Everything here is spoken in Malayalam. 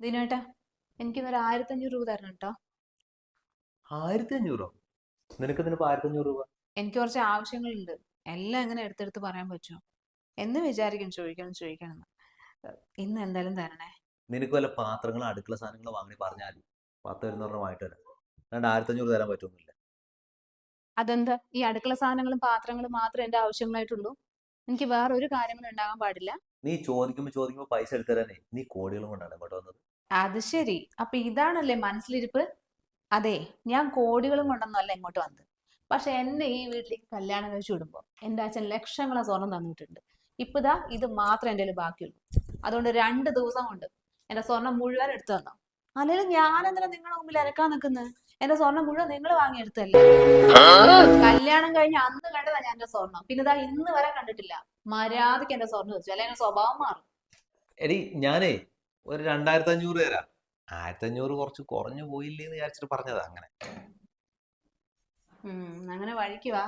ദിനേട്ടാ, എനിക്കിന്നൊരു 1500 രൂപ തരണം കേട്ടോ. 1500? നിനക്ക് ഇതിനിപ്പോ 1500 രൂപ? എനിക്ക് കുറച്ച് ആവശ്യങ്ങളുണ്ട്. എല്ലാം എങ്ങനെ എടുത്തെടുത്ത് പറയാൻ പറ്റുമോ? എന്ന് വിചാരിക്കും ചോദിക്കണം ചോദിക്കണം എന്ന്. ഇന്ന് എന്തായാലും തരണേ. നിനക്ക് വല്ല പാത്രങ്ങളും അടുക്കള സാധനങ്ങളും വാങ്ങി പറഞ്ഞാൽ മതി. 10 200 വാങ്ങിട്ട് വരാം. അല്ലാണ്ട് 1500 തരാൻ പറ്റുന്നില്ല. അതെന്താ ഈ അടുക്കള സാധനങ്ങളും പാത്രങ്ങളും മാത്രമേ എന്റെ ആവശ്യങ്ങളായിട്ടുള്ളൂ? എനിക്ക് വേറെ ഒരു കാര്യങ്ങളും ഉണ്ടാകാൻ പാടില്ല? നീ ചോദിക്കുമ്പോ പൈസ എടുത്തു തരാനേ നീ കോടികളും കൊണ്ടാണ് ഇങ്ങോട്ട് വന്നത്. അത് ശരി, അപ്പൊ ഇതാണല്ലേ മനസ്സിലിരിപ്പ്? അതെ, ഞാൻ കോടികളും കൊണ്ടൊന്നുമല്ല ഇങ്ങോട്ട് വന്നത്. പക്ഷെ എന്നെ ഈ വീട്ടിലേക്ക് കല്യാണം കഴിച്ചു വിടുമ്പോ എന്റെ അച്ഛൻ ലക്ഷങ്ങളെ സ്വർണം തന്നിട്ടുണ്ട്. ഇപ്പൊ ഇതാ ഇത് മാത്രമേ എന്റെ കയ്യിൽ ബാക്കിയുള്ളൂ. അതുകൊണ്ട് 2 ദിവസം കൊണ്ട് എന്റെ സ്വർണം മുഴുവൻ എടുത്തു തന്നോ. അല്ലെങ്കിൽ ഞാൻ എന്തിനാ നിങ്ങളുടെ മുമ്പിൽ ഇറക്കാൻ നിൽക്കുന്നത്? എന്റെ സ്വർണം മുഴുവൻ നിങ്ങൾ വാങ്ങിയെടുത്തല്ലേ? കല്യാണം കഴിഞ്ഞ അന്ന് കണ്ടതാ ഞാൻ എന്റെ സ്വർണം. പിന്നെ ഇതാ ഇന്ന് വരെ കണ്ടിട്ടില്ല. മര്യാദക്ക് എന്റെ സ്വർണം വെച്ചു, അല്ലെങ്കിൽ സ്വഭാവം മാറും. എടി ഞാനേ ഒരു 2500 തരാം. 1500 കുറച്ച് കുറഞ്ഞു പോയില്ലേന്ന് വിചാരിച്ചിട്ട് പറഞ്ഞതാ അങ്ങനെ. അങ്ങനെ വഴിക്ക് വാ.